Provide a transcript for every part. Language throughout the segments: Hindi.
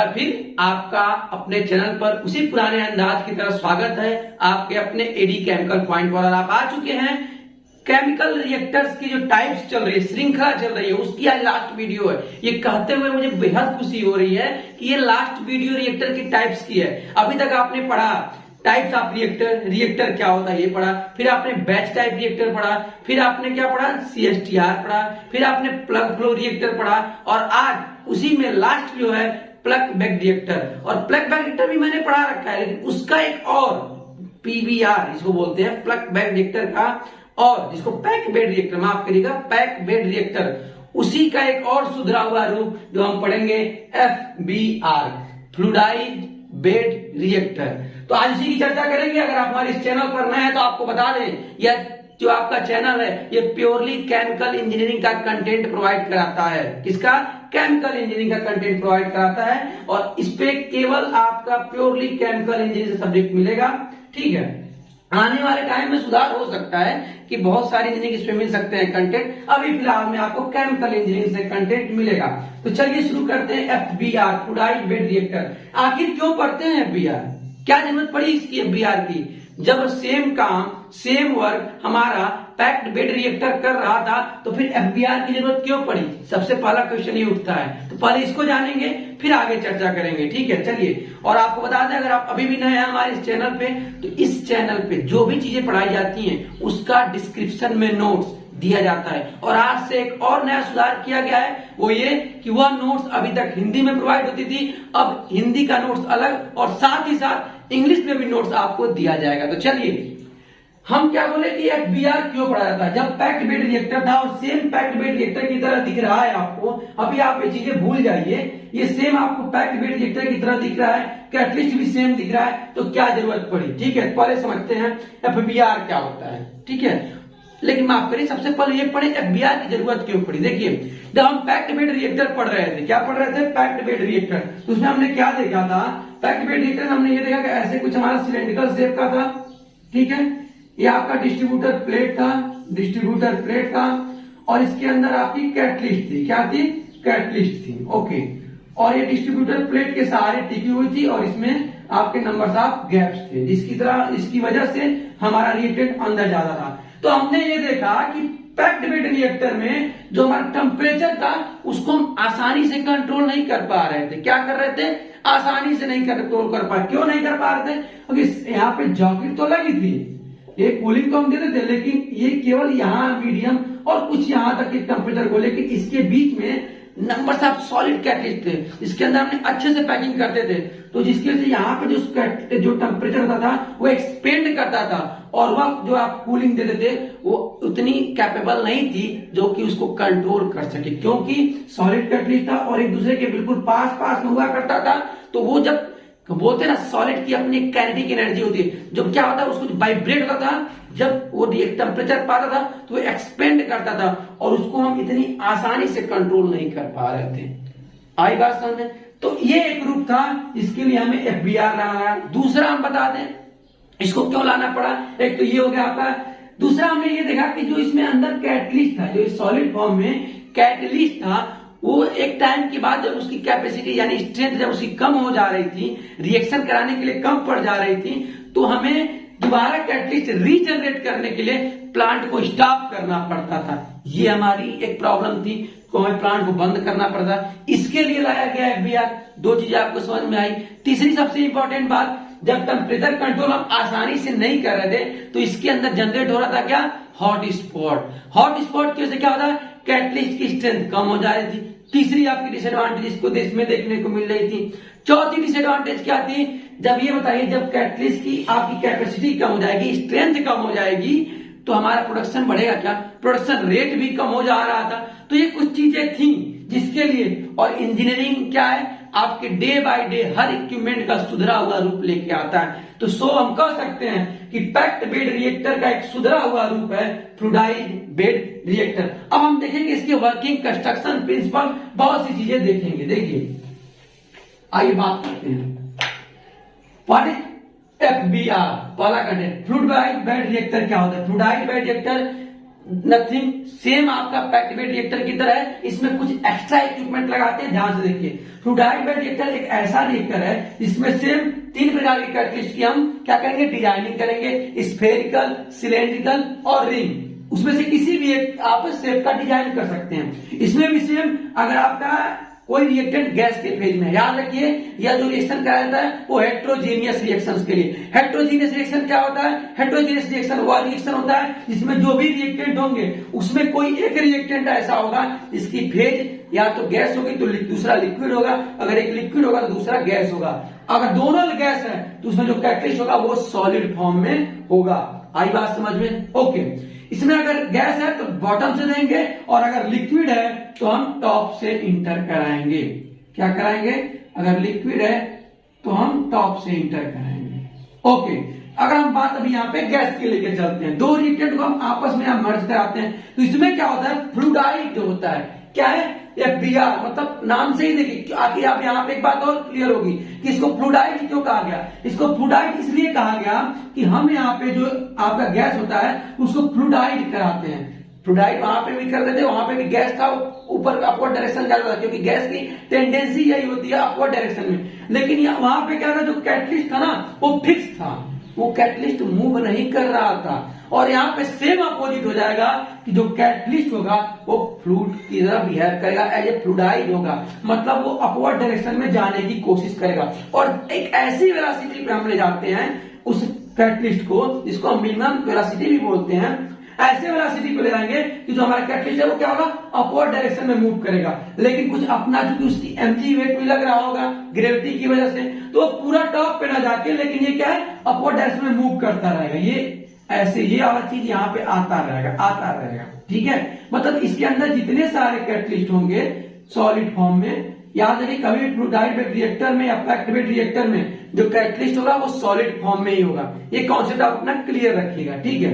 बार फिर आपका अपने चैनल पर उसी पुराने अंदाज की तरह स्वागत है आपके अपने एडी केमिकल पॉइंट पर। और आप आ चुके हैं केमिकल रिएक्टर्स की जो टाइप्स चल रही है, श्रृंखला चल रही है, उसकी आज लास्ट वीडियो है। ये कहते हुए मुझे बेहद खुशी हो रही है कि ये लास्ट वीडियो रिएक्टर की टाइप्स की है। अभी तक आपने पढ़ा टाइप्स ऑफ रिएक्टर, रिएक्टर क्या होता है ये पढ़ा, फिर आपने बैच टाइप रिएक्टर पढ़ा, फिर आपने क्या पढ़ा, सीएसटीआर पढ़ा, फिर आपने प्लग फ्लो रिएक्टर पढ़ा, और आज उसी में लास्ट जो है प्लग बैक रिएक्टर। और प्लग बैक रिएक्टर भी मैंने पढ़ा रखा है, लेकिन उसका एक और पीबीआर इसको बोलते हैं, प्लग बैक रिएक्टर का, और जिसको पैक बेड रिएक्टर, माफ करिएगा पैक बेड रिएक्टर, उसी का एक और सुधरा हुआ रूप जो हम पढ़ेंगे FBR, फ्लूइडाइज्ड बेड रिएक्टर। तो आज इसी की चर्चा करेंगे। अगर आप हमारे इस चैनल पर नए हैं तो आपको बता दें, यह जो आपका चैनल है ये प्योरली केमिकल इंजीनियरिंग का कंटेंट प्रोवाइड कराता है। किसका? केमिकल इंजीनियरिंग का कंटेंट प्रोवाइड कराता है, और इस पे केवल आपका प्योरली केमिकल इंजीनियरिंग से सब्जेक्ट मिलेगा। ठीक है, आने वाले टाइम में सुधार हो सकता है कि बहुत सारी इंजीनियरिंग इस पे मिल सकते हैं कंटेंट। अभी फिलहाल में आपको केमिकल इंजीनियरिंग से कंटेंट मिलेगा। तो चलिए शुरू करते हैं FBR, फ्लूइडाइज्ड बेड रिएक्टर। आखिर क्यों पढ़ते हैं FBR? क्या जरूरत पड़ी इसकी FBR की? जब सेम काम सेम वर्क हमारा पैक्ड बेड रिएक्टर कर रहा था तो फिर FBR की जरूरत क्यों पड़ी? सबसे पहला क्वेश्चन ये उठता है। तो पहले इसको जानेंगे फिर आगे चर्चा करेंगे। ठीक है, चलिए। और आपको बता दें, अगर आप अभी भी नए हैं हमारे इस चैनल पे, तो इस चैनल पे जो भी चीजें पढ़ाई जाती हैं उसका डिस्क्रिप्शन में नोट्स दिया जाता है। और आज से एक और नया सुधार किया गया है, वो ये कि वह नोट्स अभी तक हिंदी में प्रोवाइड होती थी, अब हिंदी का नोट्स अलग, और साथ ही साथ इंग्लिश में भी नोट्स आपको दिया जाएगा। तो चलिए, हम क्या बोले कि FBR क्यों पढ़ा जाता है? जब पैक्ड बेड रिएक्टर था, और सेम पैक्ड बेड रिएक्टर की तरह दिख रहा है आपको, अभी आप ये चीजें भूल जाइए, ये सेम आपको पैक्ड बेड रिएक्टर की तरह दिख रहा है, कैटलिस्ट भी सेम दिख रहा है, तो क्या जरूरत पड़ी? ठीक है, पहले समझते हैं FBR क्या होता है। ठीक है, लेकिन माफ करिए, सबसे पहले ये पढ़े FBR की जरूरत क्यों पड़ी। देखिए, जब हम पैक्ड बेड रिएक्टर पढ़ रहे थे, क्या पढ़ रहे थे? Packed bed reactor. तो उसमें हमने क्या देखा था? पैक्ड बेड रिएक्टर में हमने ये देखा कि ऐसे कुछ हमारा सिलेंड्रिकल शेप का था। ठीक है, ये आपका डिस्ट्रीब्यूटर प्लेट था, डिस्ट्रीब्यूटर प्लेट था, और इसके अंदर आपकी कैटलिस्ट थी। क्या थी? कैटलिस्ट थी। ओके, और ये डिस्ट्रीब्यूटर प्लेट के सहारे टिकी हुई थी, और इसमें आपके नंबर्स ऑफ गैप्स थे, इसकी वजह से हमारा रिएक्टेंट अंदर जाता था। तो हमने ये देखा कि पैक्ड बेड रिएक्टर में जो हमारा टेम्परेचर था उसको हम आसानी से कंट्रोल नहीं कर पा रहे थे। क्या कर रहे थे? आसानी से नहीं कंट्रोल कर पा। क्यों नहीं कर पा रहे थे? क्योंकि यहाँ पे जॉकेट तो लगी थी, ये कूलिंग तो हम देते थे, लेकिन ये केवल यहाँ मीडियम और कुछ यहाँ तक के टेम्परेचर को, लेकिन इसके बीच में नंबर्स ऑफ सॉलिड कैटलिस्ट थे, इसके अंदर हमने अच्छे से पैकिंग करते थे, तो जिसकी वजह से यहाँ पे जो टेम्परेचर होता था वो एक्सपेंड करता था, और वह जो आप कूलिंग देते थे वो उतनी कैपेबल नहीं थी जो कि उसको कंट्रोल कर सके, क्योंकि सॉलिड कैटलिस्ट था और एक दूसरे के बिल्कुल पास पास में हुआ करता था। तो वो जब बोलते ना, सॉलिड की अपनी काइनेटिक एनर्जी होती है, जब क्या होता है उसको वाइब्रेट होता था, जब वो टेम्परेचर पाता था तो वो एक्सपेंड करता था, और उसको हम इतनी आसानी से कंट्रोल नहीं कर पा रहे थे। आई बात समझ में? तो ये एक रूप था जिसके लिए हमें FBR लाना है। दूसरा हम बता दें इसको क्यों लाना पड़ा। एक तो ये हो गया आपका। दूसरा हमने ये देखा कि जो इसमें अंदर कैटलिस्ट था, जो सॉलिड फॉर्म में कैटलिस्ट था, वो एक टाइम के बाद जब उसकी कैपेसिटी यानी स्ट्रेंथ जब उसकी कम हो जा रही थी, रिएक्शन कराने के लिए कम पड़ जा रही थी, तो हमें दोबारा कैटलिस्ट रीजनरेट करने के लिए प्लांट को स्टॉप करना पड़ता था। ये हमारी एक प्रॉब्लम थी, तो हमें प्लांट को बंद करना पड़ता। इसके लिए लाया गया FBR। दो चीजें आपको समझ में आई। तीसरी सबसे इंपॉर्टेंट बात, जब टेम्परेचर कंट्रोल हम आसानी से नहीं कर रहे थे तो इसके अंदर जनरेट हो रहा था क्या? Hot spot. हॉट स्पॉट की वजह से क्या होता है? कैटलिस्ट की स्ट्रेंथ कम हो जा रही थी। तीसरी आपकी डिसएडवांटेज इसको देश में देखने को मिल रही थी। चौथी डिसएडवांटेज क्या थी? जब ये बताइए, जब कैटलिस्ट की आपकी कैपेसिटी कम हो जाएगी, स्ट्रेंथ कम हो जाएगी, तो हमारा प्रोडक्शन बढ़ेगा क्या? प्रोडक्शन रेट भी कम हो जा रहा था। तो ये कुछ चीजें थी जिसके लिए, और इंजीनियरिंग क्या है, आपके day by day her equipment का सुधरा हुआ रूप लेके आता है। तो हम कह सकते हैं कि पैक्ड बेड रिएक्टर का एक सुधरा हुआ रूप है फ्लूइडाइज्ड बेड रिएक्टर। अब हम देखेंगे इसके वर्किंग, कंस्ट्रक्शन प्रिंसिपल, बहुत सी चीजें देखेंगे। देखिए, आइए बात करते हैं। What is FBR? पहला कंटेंट, फ्लूइडाइज्ड बेड रिएक्टर क्या होता है? Fluidised bed reactor nothing, same आपका पैक्ड बेड रिएक्टर की तरह है, इसमें कुछ एक्स्ट्रा इक्विपमेंट लगाते हैं, ध्यान से देखिए। फ्लूइडाइड बेड रिएक्टर एक ऐसा रिएक्टर है जिसमें सेम 3 प्रकार की कैटलिस्ट की हम क्या करेंगे, डिजाइनिंग करेंगे, स्फेरिकल, सिलेंड्रिकल और रिंग। उसमें से किसी भी एक आप शेप का डिजाइन कर सकते हैं। इसमें भी सेम, अगर आपका कोई रिएक्टेंट गैस के फेज में, याद रखिए यह जो रिएक्शन कराया जाता है वो हेट्रोजीनियस रिएक्शंस के लिए। हेट्रोजीनियस रिएक्शन क्या होता है? हेट्रोजीनियस रिएक्शन वह रिएक्शन होता है जिसमें जो भी रिएक्टेंट होंगे उसमें कोई एक रिएक्टेंट ऐसा होगा जिसकी फेज या तो गैस होगी तो दूसरा लिक्विड होगा, अगर एक लिक्विड होगा तो दूसरा गैस होगा। अगर दोनों गैस है तो उसमें जो कैटलिस्ट होगा वो सॉलिड फॉर्म में होगा। आई बात समझ में? ओके। इसमें अगर गैस है तो बॉटम से देंगे और अगर लिक्विड है तो हम टॉप से इंटर कराएंगे। क्या कराएंगे? अगर लिक्विड है तो हम टॉप से इंटर कराएंगे। ओके। अगर हम बात अभी यहाँ पे गैस के लेके चलते हैं, दो रिएक्टेंट को हम आपस में मर्ज कराते हैं तो इसमें क्या होता है? फ्लूइडाइड होता है। क्या है? FBR, मतलब नाम से ही देखिए। आखिर आप यहाँ पे एक बात और क्लियर होगी कि इसको फ्लूइडाइड क्यों कहा गया। इसको फ्लूइडाइड इसलिए कहा गया कि हम यहाँ पे जो आपका गैस होता है उसको फ्लूइडाइड कराते हैं। फ्लूइडाइड वहां पे भी कर देते, वहां पे भी गैस का ऊपर अपवर्ड डायरेक्शन जाता था क्योंकि गैस की टेंडेंसी यही होती है अपवर्ड डायरेक्शन में। लेकिन वहां पे क्या था, जो कैटलिस्ट था ना वो फिक्स था, वो कैटलिस्ट मूव नहीं कर रहा था। और यहाँ पे सेम अपोजिट हो जाएगा कि जो कैटलिस्ट होगा वो फ्लूइड की तरह बिहेव करेगा, एज ए फ्लूइडाइड होगा, मतलब वो अपवर्ड डायरेक्शन में जाने की कोशिश करेगा। और एक ऐसी वेलोसिटी पे हम ले जाते हैं उस कैटलिस्ट को जिसको हम मिनिमम वेलोसिटी भी बोलते हैं। ऐसे वेलोसिटी पे ले जाएंगे कि जो हमारा कैटलिस्ट है वो क्या होगा, अपवर्ड डायरेक्शन में मूव करेगा। लेकिन कुछ अपना चूंकि उसकी mg वेट भी लग रहा होगा ग्रेविटी की वजह से, तो पूरा टॉप पे ना जाके, लेकिन ये क्या है, अपवर्ड डायरेक्शन में मूव करता रहेगा। ये ऐसे ये वाला चीज यहाँ पे आता रहेगा। ठीक है, मतलब इसके अंदर जितने सारे कैटलिस्ट होंगे सॉलिड फॉर्म में, याद रखिए कभी भी फ्लूइडाइड बेड रिएक्टर में या पैक्ड बेड रिएक्टर में जो कैटलिस्ट होगा वो सॉलिड फॉर्म में ही होगा। ये कॉन्सेप्ट आप अपना क्लियर रखिएगा। ठीक है,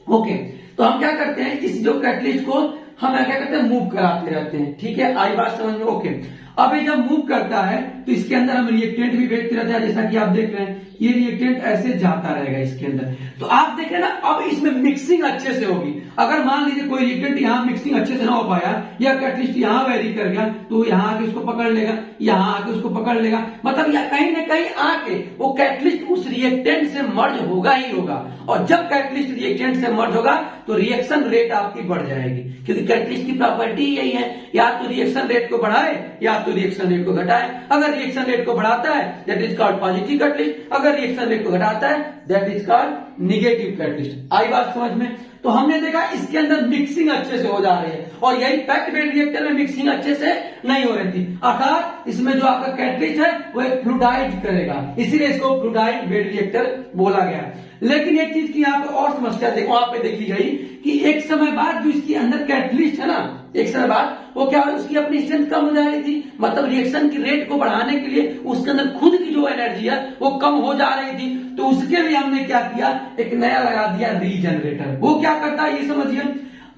ओके। तो हम क्या करते हैं, इस जो कैटलिस्ट को हम क्या करते हैं, मूव कराते रहते हैं। ठीक है, आई बात समझ में? ओके। अब ये जब मूव करता है तो इसके अंदर हम रिएक्टेंट भी भेजते रहते हैं, जैसा कि आप देख रहे हैं ये रिएक्टेंट ऐसे जाता रहेगा इसके अंदर। तो आप देख रहे हैं ना, अब इसमें मिक्सिंग अच्छे से होगी। अगर मान लीजिए कोई रिएक्टेंट यहाँ मिक्सिंग अच्छे से ना हो पाया या कैटलिस्ट यहाँ वेरी कर गया तो यहाँ आके उसको पकड़ लेगा, यहाँ आके उसको पकड़ लेगा, मतलब या कहीं ना कहीं आके वो कैटलिस्ट उस रिएक्टेंट से मर्ज होगा ही होगा। और जब कैटलिस्ट रिएक्टेंट से मर्ज होगा तो रिएक्शन रेट आपकी बढ़ जाएगी, क्योंकि कैटलिस्ट की प्रॉपर्टी यही है, या तो रिएक्शन रेट को बढ़ाए या तो रिएक्शन रेट को घटाए। अगर रिएक्शन रेट को बढ़ाता है that is called positive catalyst, अगर रिएक्शन रेट को घटाता है that is called negative catalyst. आई बात समझ में? तो हमने देखा इसके अंदर मिक्सिंग अच्छे से हो जा रही है, और यही पैक्ड बेड रिएक्टर में मिक्सिंग अच्छे से नहीं हो रही थी। अर्थात इसमें जो आपका कैटलिस्ट है वो एक फ्लूइडाइड करेगा, इसीलिए इसको फ्लूइडाइड बेड रिएक्टर बोला गया। लेकिन एक चीज की यहाँ पे और समस्या देखो, वहां पे देखी गई कि एक समय बाद जो इसके अंदर कैटलिस्ट है ना, एक समय बाद वो क्या हो, उसकी अपनी स्ट्रेंथ कम हो जा रही थी, मतलब रिएक्शन की रेट को बढ़ाने के लिए उसके अंदर खुद की जो एनर्जी है वो कम हो जा रही थी। तो उसके लिए हमने क्या किया, एक नया लगा दिया रीजनरेटर। वो क्या करता है ये समझिए,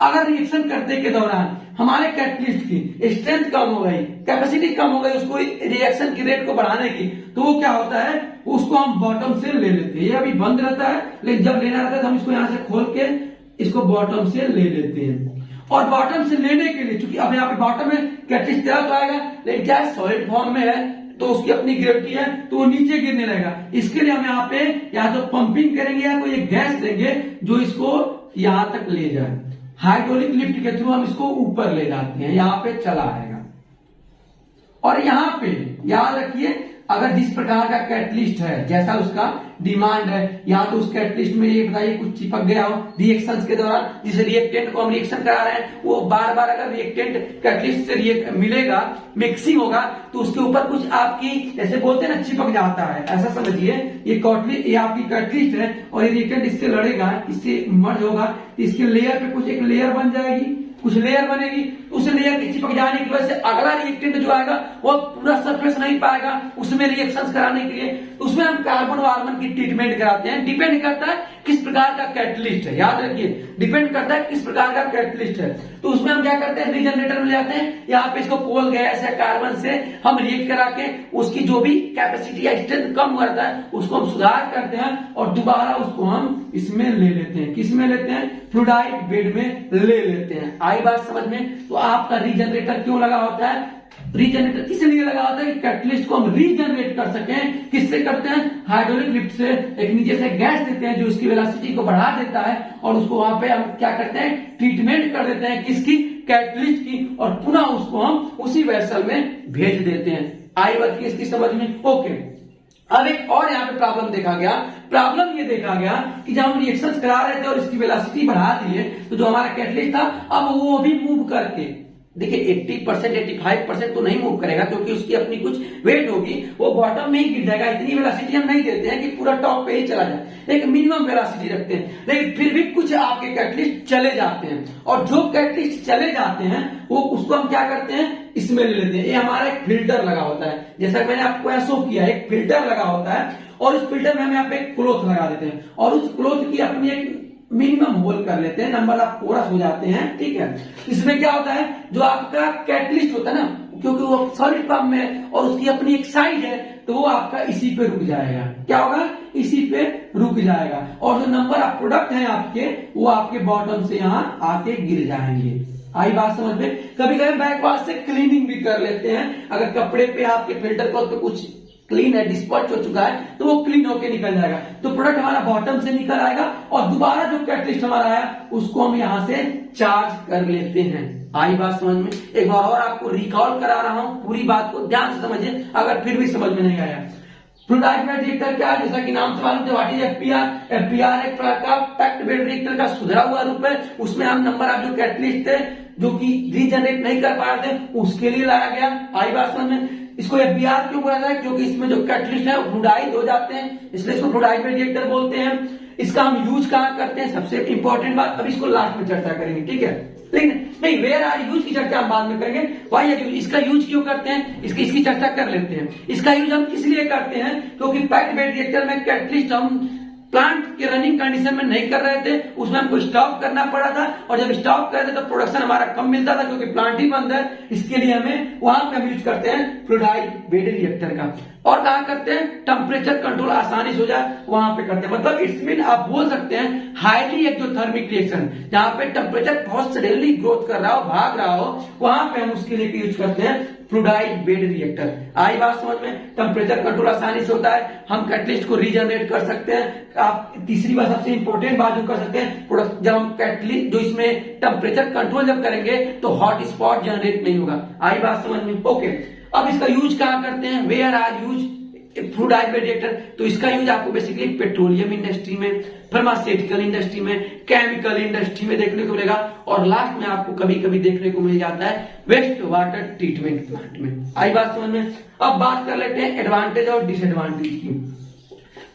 अगर रिएक्शन करने के दौरान हमारे कैटलिस्ट की स्ट्रेंथ कम हो गई, कैपेसिटी कम हो गई उसको रिएक्शन की रेट को बढ़ाने की, तो वो क्या होता है, उसको हम बॉटम से ले लेते हैं। ये अभी बंद रहता है, लेकिन जब लेना रहता है तो हम इसको यहां से खोल के इसको बॉटम से ले लेते हैं। और बॉटम से लेने के लिए, चूंकि अब यहाँ पे बॉटम में कैटलिस्ट तेरा तो आएगा, लेकिन क्या है, सॉलिड फॉर्म में है तो उसकी अपनी ग्रेविटी है तो वो नीचे गिरने लगेगा। इसके लिए हम यहाँ पे या तो पंपिंग करेंगे या कोई गैस देंगे जो इसको यहां तक ले जाए। हाइड्रोलिक लिफ्ट के थ्रू हम इसको ऊपर ले जाते हैं, यहां पे चला आएगा। और यहां पे याद रखिए, अगर जिस प्रकार का कैटलिस्ट है, जैसा उसका डिमांड है, या तो उस कैटलिस्ट में ये बताइए कुछ चिपक गया हो रिएक्शंस के दौरान, जिस रिएक्टेंट को हम रिएक्शन करा रहे हैं वो बार बार अगर रिएक्टेंट कैटलिस्ट से मिलेगा, मिक्सिंग होगा, तो उसके ऊपर कुछ आपकी जैसे बोलते हैं ना चिपक जाता है, ऐसा समझिए। ये आपकी कैटलिस्ट है और ये रिएक्टेंट इससे लड़ेगा, इससे मर्ज होगा, तो इसके लेयर पे कुछ एक लेयर बन जाएगी, कुछ लेयर बनेगी। उस लेयर के चिपक जाने की वजह से अगला रिएक्टेंट जो आएगा वो पूरा सरफेस नहीं पाएगा उसमें रिएक्शंस कराने के लिए। उसमें हम कार्बन वार्बन की ट्रीटमेंट कराते हैं। डिपेंड करता है किस प्रकार का कैटलिस्ट है, याद रखिए डिपेंड करता है किस प्रकार का कैटलिस्ट है। तो उसमें हम क्या करते हैं, रीजनरेटर में जाते हैं, यहाँ पे इसको कोल गैस या कार्बन से हम रिएक्ट करा के उसकी जो भी कैपेसिटी या स्ट्रेंथ कम हो जाता है उसको हम सुधार करते हैं और दोबारा उसको हम इसमें ले लेते हैं। किस में लेते हैं, फ्लूइडाइड बेड में ले लेते हैं। आई बात समझ में। तो आपका रीजनरेटर क्यों लगा होता है, रीजनरेटर इसलिए लगा होता है कि कैटलिस्ट को हम रीजनरेट कर सकें। किससे करते हैं, हाइड्रोलिक लिफ्ट से एक नीचे से गैस देते हैं जो उसकी वेलोसिटी को बढ़ा देता है और उसको वहां पे हम क्या करते हैं, ट्रीटमेंट कर देते हैं किसकी, कैटलिस्ट की, और पुनः उसको हम उसी वेसल में भेज देते हैं। आई बात की इसकी समझ में। ओके, अब एक और यहाँ पे प्रॉब्लम देखा गया। प्रॉब्लम ये देखा गया कि जब हम रिएक्शंस करा रहे थे और इसकी वेलोसिटी बढ़ा दिए तो जो हमारा कैटलिस्ट था अब वो भी मूव करके, देखिए 80% 85% तो नहीं मूव करेगा क्योंकि उसकी अपनी कुछ वेट होगी, वो बॉटम में ही गिर जाएगा। इतनी वेलोसिटी हम नहीं देते हैं कि पूरा टॉप पे ही चला जाए, एक मिनिमम वेलोसिटी रखते हैं। लेकिन फिर भी कुछ आपके कैटलिस्ट चले जाते हैं और जो कैटलिस्ट चले जाते हैं वो उसको हम क्या करते हैं, इसमें ले लेते हैं। ये हमारा एक फिल्टर लगा होता है, जैसा मैंने आपको यहाँ शो किया, एक फिल्टर लगा होता है और उस फिल्टर में हम यहाँ पे एक क्लोथ लगा देते हैं और उस क्लोथ की अपनी एक मिनिमम होल कर लेते हैं, नंबर ऑफ पोरस हो जाते हैं। ठीक है, इसमें क्या होता है, जो आपका कैटलिस्ट होता है ना, क्योंकि वो सॉलिड फॉर्म में है और उसकी अपनी एक साइज है तो वो आपका इसी पे रुक जाएगा। क्या होगा, इसी पे रुक जाएगा और जो नंबर ऑफ प्रोडक्ट है आपके वो आपके बॉटम से यहाँ आके गिर जाएंगे। आई बात समझ में। कभी कभी बैकवाश से क्लीनिंग भी कर लेते हैं, अगर कपड़े पे आपके फिल्टर क्लॉथ पे कुछ क्लीन है, डिस्पर्च हो चुका है तो वो क्लीन होके निकल जाएगा, तो प्रोडक्ट हमारा बॉटम से निकल आएगा और दोबारा जो कैटलिस्ट हमारा आया उसको हम यहाँ से चार्ज कर लेते हैं। आई बात समझ में। एक बार और आपको रिकॉल करा रहा हूं, पूरी बात को ध्यान से समझिए अगर फिर भी समझ में नहीं आया। फ्लूइडाइड रिएक्टर क्या है, जैसा कि नाम से मालूम है, व्हाट इज एफपीआर। एफपीआर एक प्रकार का पैक्ड बेड रिएक्टर का सुधरा हुआ रूप है। उसमें हम नंबर ऑफ जो कैटलिस्ट थे जो कि रीजनरेट नहीं कर पा रहे थे उसके लिए लाया गया। आई बात समझ में। इसको एफबीआर क्यों बोला जाए, क्योंकि इसमें जो कैटलिस्ट है वो फ्लूइडाइड हो जाते हैं, इसलिए इसको फ्लूइडाइड रिएक्टर बोलते हैं। इसका हम यूज कहां करते हैं, सबसे इंपॉर्टेंट बात, अभी इसको लास्ट में चर्चा करेंगे, ठीक है। लेकिन नहीं, वेयर आर यूज की चर्चा हम बाद में करेंगे। वाई यूज, इसका यूज क्यों करते हैं, इसकी चर्चा कर लेते हैं। इसका यूज हम इसलिए करते हैं क्योंकि पैक्ड बेड रिएक्टर में कैटलिस्ट हम प्लांट के रनिंग कंडीशन में नहीं कर रहे थे, उसमें हमको स्टॉप करना पड़ा था और जब स्टॉप करते तो प्रोडक्शन हमारा कम मिलता था क्योंकि प्लांट ही बंद है। इसके लिए हमें वहां पे हम यूज करते हैं फ्लूइडाइड बेड रिएक्टर का। और कहा करते हैं, टेम्परेचर कंट्रोल आसानी से हो जाए वहां पे करते हैं। मतलब इट्स मीन आप बोल सकते हैं हाईली एक्टोथर्मिक रिएक्शन, जहां पे टेम्परेचर बहुत सडनली ग्रोथ कर रहा हो, भाग रहा हो, वहां पे हम उसके लिए यूज करते हैं फ्लूइडाइड बेड रिएक्टर। आई बात समझ में। टेम्परेचर कंट्रोल आसानी से होता है, हम कैटलिस्ट को रीजनरेट कर सकते हैं। आप तीसरी बात, सबसे इंपॉर्टेंट बात जो कर सकते हैं, प्रोडक्ट जब हम कैटलिस्ट जो इसमें टेम्परेचर कंट्रोल जब करेंगे तो हॉट स्पॉट जनरेट नहीं होगा। आई बात समझ में। ओके, अब इसका यूज कहां करते हैं, where are use fluidised bed reactor. तो इसका यूज आपको बेसिकली पेट्रोलियम इंडस्ट्री में, फार्मास्यूटिकल इंडस्ट्री में, केमिकल इंडस्ट्री में देखने को मिलेगा और लास्ट में आपको कभी कभी देखने को मिल जाता है वेस्ट वाटर ट्रीटमेंट प्लांट में। आई बात समझ में। अब बात कर लेते हैं एडवांटेज और डिसएडवांटेज की।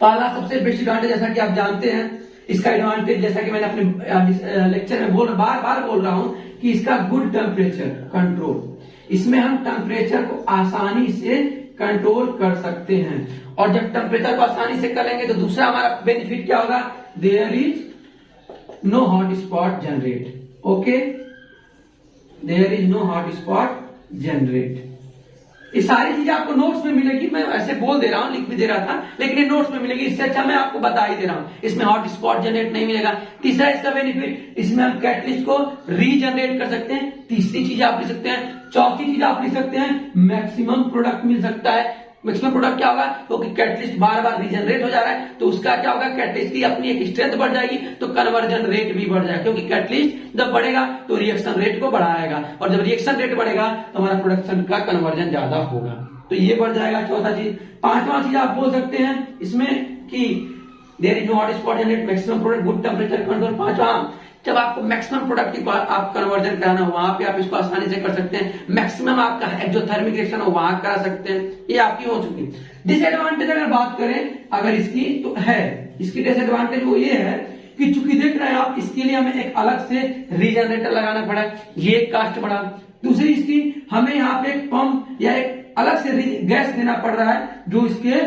पहला सबसे बेस्ट एडवांटेज, जैसा कि आप जानते हैं, इसका एडवांटेज जैसा कि मैंने अपने लेक्चर में बार बार बोल रहा हूं कि इसका गुड टेम्परेचर कंट्रोल। इसमें हम टेम्परेचर को आसानी से कंट्रोल कर सकते हैं और जब टेम्परेचर को आसानी से करेंगे तो दूसरा हमारा बेनिफिट क्या होगा, there is no hot spot generate. Okay, there is no hot spot generate. ये सारी चीजें आपको नोट्स में मिलेगी, मैं ऐसे बोल दे रहा हूं, लिख भी दे रहा था, लेकिन ये नोट्स में मिलेगी। इससे अच्छा मैं आपको बता ही दे रहा हूं, इसमें हॉट स्पॉट जनरेट नहीं मिलेगा। तीसरा इसका बेनिफिट, इसमें हम कैटलिस्ट को रीजनरेट कर सकते हैं। तीसरी चीज आप लिख सकते हैं, चौथी चीज आप लिख सकते हैं, मैक्सिमम प्रोडक्ट मिल सकता है। मैक्सिमम प्रोडक्ट क्या होगा, क्योंकि कैटलिस्ट बार बार रीजनरेट हो जा रहा है तो उसका क्या होगा, कैटलिस्ट की अपनी एक स्ट्रेंथ बढ़ जाएगी तो कन्वर्जन रेट भी बढ़ जाएगा, क्योंकि कैटलिस्ट जब बढ़ेगा तो रिएक्शन रेट को बढ़ाएगा और जब रिएक्शन रेट बढ़ेगा तो हमारा प्रोडक्शन का कन्वर्जन ज्यादा होगा, तो ये बढ़ जाएगा। चौथा चीज। पांचवा चीज आप बोल सकते हैं इसमें कि there is no hot spot generate, maximum product, good temperature control. पांचवा, जब आपको मैक्सिमम प्रोडक्ट की आप कन्वर्जन कराना हो वहां पे आप इसको आसानी से कर सकते हैं। मैक्सिमम आपका एक्सोथर्मिक रिएक्शन हो वहां करा सकते हैं, ये आपकी हो चुकी। डिसएडवांटेज अगर बात करें अगर इसकी, तो है इसकी डिसएडवांटेज वो ये है कि चूंकि देख रहे हैं आप, इसके लिए हमें एक अलग से रीजनरेटर लगाना पड़ा, ये एक कास्ट बढ़ा। दूसरी इसकी हमें यहाँ पे एक पंप या एक अलग से गैस देना पड़ रहा है, जो इसके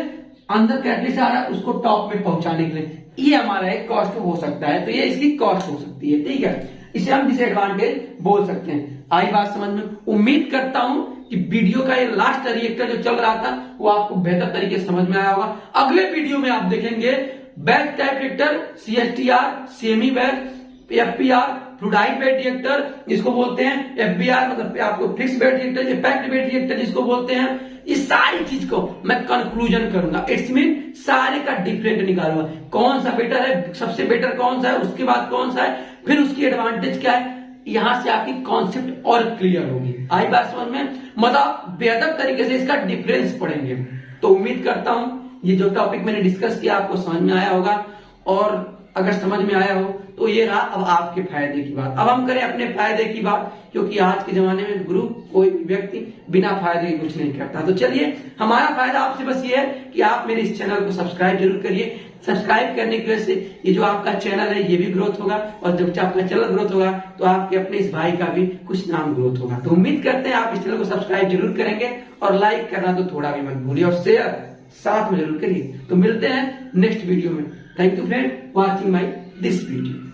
अंदर कैटलिस्ट आ रहा है उसको टॉप में पहुंचाने के लिए। ये हमारा एक कॉस्ट हो सकता है, तो ये इसकी कॉस्ट हो सकती है, ठीक है। इसे हम डिसएडवांटेज बोल सकते हैं। आई बात समझ में? उम्मीद करता हूं कि वीडियो का ये लास्ट रिएक्टर जो चल रहा था वो आपको बेहतर तरीके से समझ में आया होगा। अगले वीडियो में आप देखेंगे batch type reactor, CSTR, semi batch, FPR, fluidised bed reactor जिसको बोलते हैं, एफबीआर मतलब आपको fixed bed reactor, packed bed reactor जिसको बोलते हैं। इस सारी चीज को मैं कंक्लूजन करूंगा, इट्स मीन सारे का डिफरेंट निकालूंगा, कौन सा बेटर है, सबसे बेटर कौन सा है, उसके बाद कौन सा है, फिर उसकी एडवांटेज क्या है। यहां से आपकी कॉन्सेप्ट और क्लियर होगी। आई बात समझ में? मतलब बेहतर तरीके से इसका डिफरेंस पढ़ेंगे। तो उम्मीद करता हूं ये जो टॉपिक मैंने डिस्कस किया आपको समझ में आया होगा, और अगर समझ में आया हो तो ये रहा अब आपके फायदे की बात। अब हम करें अपने फायदे की बात, क्योंकि आज के जमाने में ग्रुप कोई व्यक्ति बिना फायदे के कुछ नहीं करता। तो चलिए, हमारा फायदा आपसे बस ये है कि आप मेरे इस चैनल को सब्सक्राइब जरूर करिए। सब्सक्राइब करने की वजह से ये जो आपका चैनल है ये भी ग्रोथ होगा, और जब आपका चैनल ग्रोथ होगा तो आपके अपने इस भाई का भी कुछ नाम ग्रोथ होगा। तो उम्मीद करते हैं आप इस चैनल को सब्सक्राइब जरूर करेंगे, और लाइक करना तो थोड़ा भी मत भूलिए, और शेयर साथ में जरूर करिए। तो मिलते हैं नेक्स्ट वीडियो में। Thank you friend watching my this video.